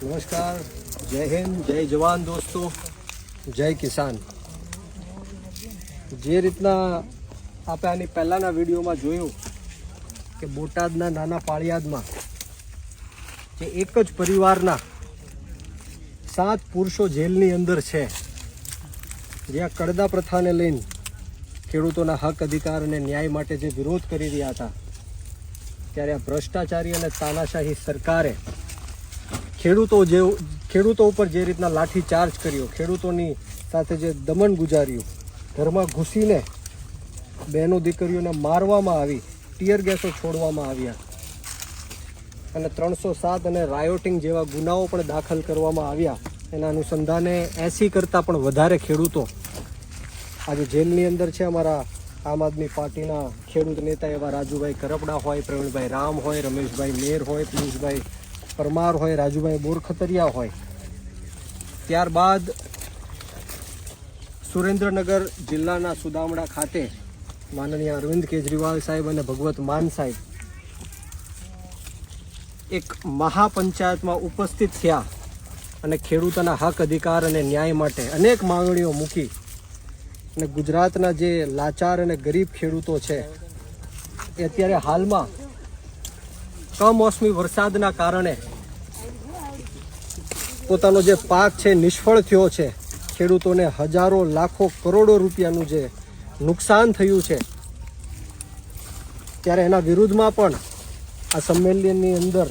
નમસ્કાર, જય હિન્દ, જય જવાન દોસ્તો, જય કિસાન. જે રીતના આપણે આની પહેલાંના વિડીયોમાં જોયું કે બોટાદના નાના પાળિયાદમાં જે એક જ પરિવારના 7 પુરુષો જેલની અંદર છે, જે આ કડદા પ્રથાને લઈને ખેડૂતોના હક અધિકાર અને ન્યાય માટે જે વિરોધ કરી રહ્યા હતા, ત્યારે આ ભ્રષ્ટાચારી અને તાનાશાહી સરકારે ખેડૂતો ઉપર જે રીતના લાઠી ચાર્જ કર્યો, ખેડૂતોની સાથે જે દમન ગુજાર્યું, ઘરમાં ઘૂસીને બહેનો દીકરીઓને મારવામાં આવી, ટીયર ગેસો છોડવામાં આવ્યા અને 307 અને રાયોટિંગ જેવા ગુનાઓ પણ દાખલ કરવામાં આવ્યા. એના અનુસંધાને 80 કરતાં પણ વધારે ખેડૂતો આજે જેલની અંદર છે. અમારા આમ આદમી પાર્ટીના ખેડૂત નેતા એવા રાજુભાઈ કરપડા હોય, પ્રવીણભાઈ રામ હોય, રમેશભાઈ મેર હોય, પિયુષભાઈ પરમાર હોય, રાજુભાઈ બોરખતરિયા હોય. ત્યારબાદ સુરેન્દ્રનગર જિલ્લાના સુદામડા ખાતે માનનીય અરવિંદ કેજરીવાલ સાહેબ અને ભગવત માન સાહેબ એક મહાપંચાયતમાં ઉપસ્થિત થયા અને ખેડૂતોના હક અધિકાર અને ન્યાય માટે અનેક માંગણીઓ મૂકી. અને ગુજરાતના જે લાચાર અને ગરીબ ખેડૂતો છે એ અત્યારે હાલમાં કમોસમી વરસાદના કારણે પોતાનો જે પાક છે નિષ્ફળ થયો છે. ખેડૂતોને હજારો લાખો કરોડો રૂપિયાનું જે નુકસાન થયું છે, ત્યારે એના વિરુદ્ધમાં પણ આ સંમેલનની અંદર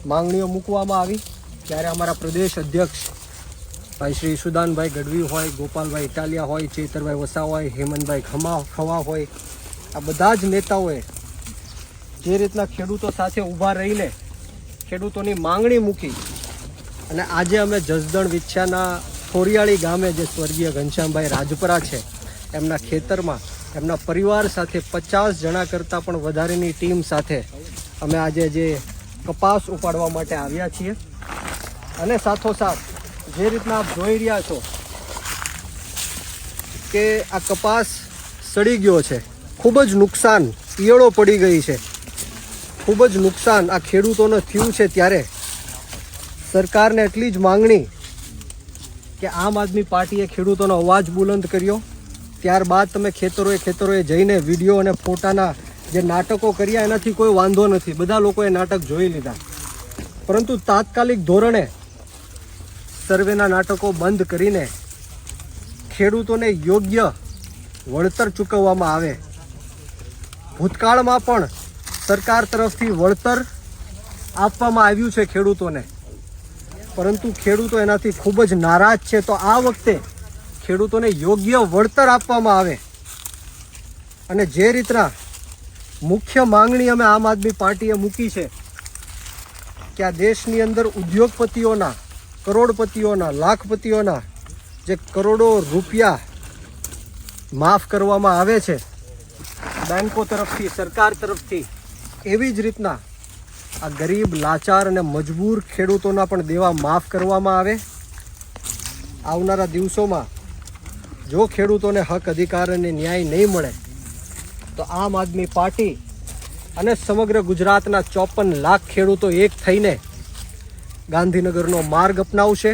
માંગણીઓ મૂકવામાં આવી. ત્યારે અમારા પ્રદેશ અધ્યક્ષ ભાઈ શ્રી ઈશુદાનભાઈ ગઢવી હોય, ગોપાલભાઈ ઇટાલિયા હોય, ચેતરભાઈ વસા હોય, હેમંતભાઈ ખવા હોય, આ બધા જ નેતાઓએ જે રીતના ખેડૂતો સાથે ઊભા રહીને ખેડૂતોની માંગણી મૂકી. અને આજે અમે જસદણ વિછ્યાના ખોરિયાળી ગામે જે સ્વર્ગીય ઘનશ્યામભાઈ રાજપરા છે, એમના ખેતરમાં એમના પરિવાર સાથે 50 જણા કરતાં પણ વધારેની ટીમ સાથે અમે આજે જે કપાસ ઉપાડવા માટે આવ્યા છીએ. અને સાથોસાથ જે રીતના આપ જોઈ રહ્યા છો કે આ કપાસ સડી ગયો છે, ખૂબ જ નુકસાન, ઈયળો પડી ગઈ છે, ખૂબ જ નુકસાન આ ખેડૂતોને થયું છે. ત્યારે સરકારને એટલી જ માંગણી કે આમ આદમી પાર્ટીએ ખેડૂતોનો અવાજ બુલંદ કર્યો. ત્યારબાદ તમે ખેતરોએ જઈને વિડીયો અને ફોટાના જે નાટકો કર્યા એનાથી કોઈ વાંધો નથી, બધા લોકોએ નાટક જોઈ લીધા. પરંતુ તાત્કાલિક ધોરણે સર્વેના નાટકો બંધ કરીને ખેડૂતોને યોગ્ય વળતર ચૂકવવામાં આવે. ભૂતકાળમાં પણ સરકાર તરફથી વળતર આપવામાં આવ્યું છે ખેડૂતોને, પરંતુ ખેડૂતો એનાથી ખૂબ જ નારાજ છે. તો આ વખતે ખેડૂતોને યોગ્ય વળતર આપવામાં આવે. અને જે રીતના મુખ્ય માંગણી અમે આમ આદમી પાર્ટીએ મૂકી છે કે આ દેશની અંદર ઉદ્યોગપતિઓના, કરોડપતિઓના, લાખપતિઓના જે કરોડો રૂપિયા માફ કરવામાં આવે છે બેંકો તરફથી, સરકાર તરફથી, એવી જ રીતના આ ગરીબ, લાચાર અને મજબૂર ખેડૂતોના પણ દેવા માફ કરવામાં આવે. આવનારા દિવસોમાં જો ખેડૂતોને હક અધિકાર અને ન્યાય નહીં મળે તો આમ આદમી પાર્ટી અને સમગ્ર ગુજરાતના 54 લાખ ખેડૂતો એક થઈને ગાંધીનગરનો માર્ગ અપનાવશે.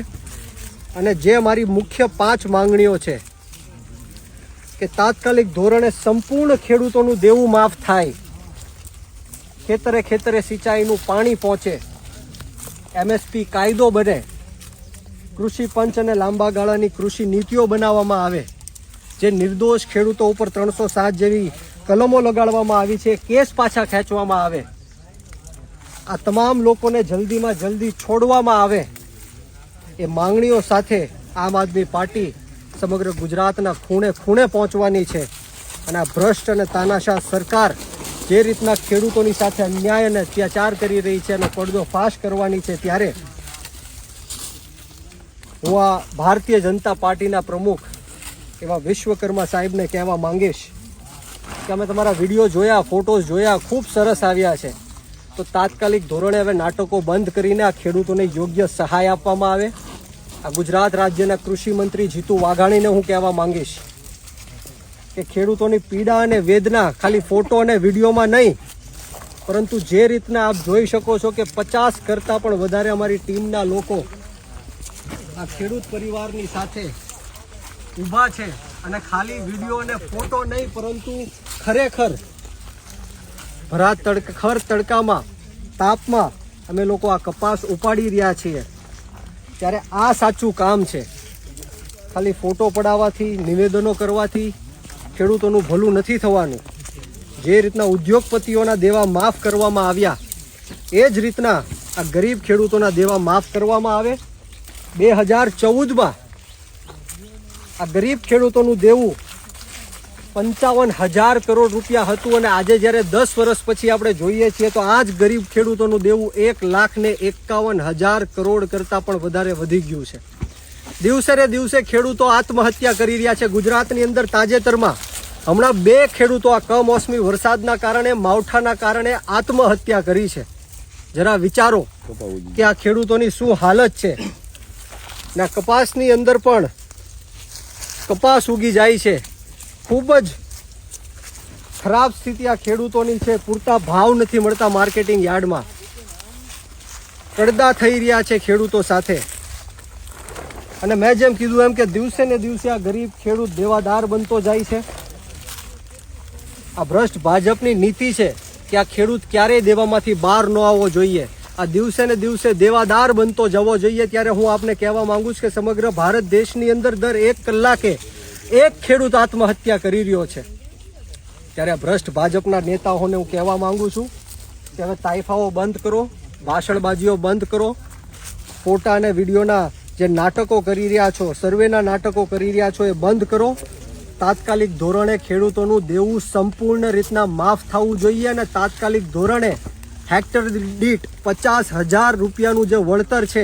અને જે અમારી મુખ્ય 5 માંગણીઓ છે કે તાત્કાલિક ધોરણે સંપૂર્ણ ખેડૂતોનું દેવું માફ થાય, ખેતરે સિંચાઈનું પાણી પહોંચે, MSP કાયદો બને, કૃષિ પંચ અને લાંબા ગાળાની કૃષિ નીતિઓ બનાવવામાં આવે, જે નિર્દોષ ખેડૂતો ઉપર 307 જેવી કલમો લગાડવામાં આવી છે, કેસ પાછા ખેંચવામાં આવે, આ તમામ લોકોને જલ્દીમાં જલ્દી છોડવામાં આવે. એ માંગણીઓ સાથે આમ આદમી પાર્ટી સમગ્ર ગુજરાતના ખૂણે ખૂણે પહોંચવાની છે. અને આ ભ્રષ્ટ અને તાનાશાહ સરકાર જે રીતના ખેડૂતોની સાથે અન્યાય અને અત્યાચાર કરી રહી છે અને પડદો ફાશ કરવાની છે, ત્યારે હું આ ભારતીય જનતા પાર્ટીના પ્રમુખ એવા વિશ્વકર્મા સાહેબને કહેવા માંગીશ કે અમે તમારા વિડીયો જોયા, ફોટોઝ જોયા, ખૂબ સરસ આવ્યા છે. તો તાત્કાલિક ધોરણે હવે નાટકો બંધ કરીને આ ખેડૂતોને યોગ્ય સહાય આપવામાં આવે. આ ગુજરાત રાજ્યના કૃષિ મંત્રી જીતુ વાઘાણીને હું કહેવા માંગીશ કે ખેડૂતોની પીડા અને વેદના ખાલી ફોટો અને વિડીયોમાં નહીં, પરંતુ જે રીતના આપ જોઈ શકો છો કે 50 કરતાં પણ વધારે અમારી ટીમના લોકો આ ખેડૂત પરિવારની સાથે ઊભા છે અને ખાલી વિડીયો અને ફોટો નહીં પરંતુ ખરેખર ખર તડકામાં તાપમાં અમે લોકો આ કપાસ ઉપાડી રહ્યા છીએ, ત્યારે આ સાચું કામ છે. ખાલી ફોટો પડાવવાથી, નિવેદનો કરવાથી ખેડૂતોનું ભલું નથી થવાનું. જે રીતના ઉદ્યોગપતિઓના દેવા માફ કરવામાં આવ્યા એ જ રીતના આ ગરીબ ખેડૂતોના દેવા માફ કરવામાં આવે. 2014માં આ ગરીબ ખેડૂતોનું દેવું 55,000 કરોડ રૂપિયા હતું અને આજે જ્યારે 10 વર્ષ પછી આપણે જોઈએ છીએ તો આ જ ગરીબ ખેડૂતોનું દેવું 1,51,000 કરોડ કરતાં પણ વધારે વધી ગયું છે. દિવસે ને દિવસે ખેડૂતો આત્મહત્યા કરી રહ્યા છે. ગુજરાતની અંદર તાજેતરમાં હમણાં 2 ખેડૂતો આ કમોસમી વરસાદના કારણે, માવઠાના કારણે આત્મહત્યા કરી છે. જરા વિચારો કે આ ખેડૂતોની શું હાલત છે. ના કપાસની અંદર પણ કપાસ ઉગી જાય છે. ખૂબ જ ખરાબ સ્થિતિ આ ખેડૂતોની છે. પૂરતા ભાવ નથી મળતા માર્કેટિંગ યાર્ડમાં. કડદા થઈ રહ્યા છે ખેડૂતો સાથે. અને મેં જેમ કીધું એમ કે દિવસે ને દિવસે આ ગરીબ ખેડૂત દેવાદાર બનતો જાય છે. આ ભ્રષ્ટ ભાજપની નીતિ છે કે આ ખેડૂત ક્યારેય દેવામાંથી બહાર ન આવવો જોઈએ. આ દિવસે ને દિવસે દેવાદાર બનતો જવો જોઈએ. ત્યારે હું આપને કહેવા માંગુ છું કે સમગ્ર ભારત દેશની અંદર દર 1 કલાકે એક ખેડૂત આત્મહત્યા કરી રહ્યો છે. ત્યારે આ ભ્રષ્ટ ભાજપના નેતાઓને હું કહેવા માંગુ છું કે હવે તાઇફાઓ બંધ કરો, ભાષણબાજીઓ બંધ કરો, ફોટા અને વિડીયોના જે નાટકો કરી રહ્યા છો, સર્વેના નાટકો કરી રહ્યા છો એ બંધ કરો. તાત્કાલિક ધોરણે ખેડૂતોનું દેવું સંપૂર્ણ રીતના માફ થવું જોઈએ અને તાત્કાલિક ધોરણે હેક્ટર દીઠ 50,000 રૂપિયાનું જે વળતર છે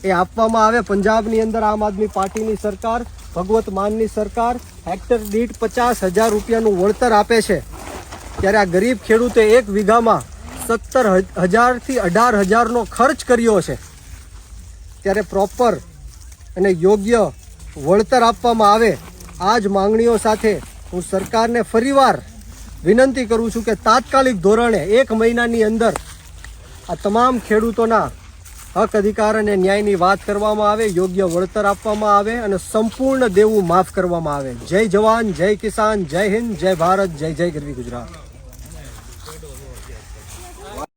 એ આપવામાં આવે. પંજાબની અંદર આમ આદમી પાર્ટીની સરકાર, ભગવત માનની સરકાર હેક્ટર દીઠ 50,000 રૂપિયાનું વળતર આપે છે. ત્યારે આ ગરીબ ખેડૂતે 1 વીઘામાં 17,000 થી 18,000નો ખર્ચ કર્યો છે. ત્યારે પ્રોપર અને યોગ્ય વળતર આપવામાં આવે. આ જ માંગણીઓ સાથે હું સરકારને ફરીવાર વિનંતી કરું છું કે તાત્કાલિક ધોરણે 1 મહિનાની અંદર આ તમામ ખેડૂતોના હક અધિકાર અને ન્યાયની વાત કરવામાં આવે, યોગ્ય વળતર આપવામાં આવે અને સંપૂર્ણ દેવું માફ કરવામાં આવે. જય જવાન, જય કિસાન, જય હિન્દ, જય ભારત, જય જય ગરવી ગુજરાત.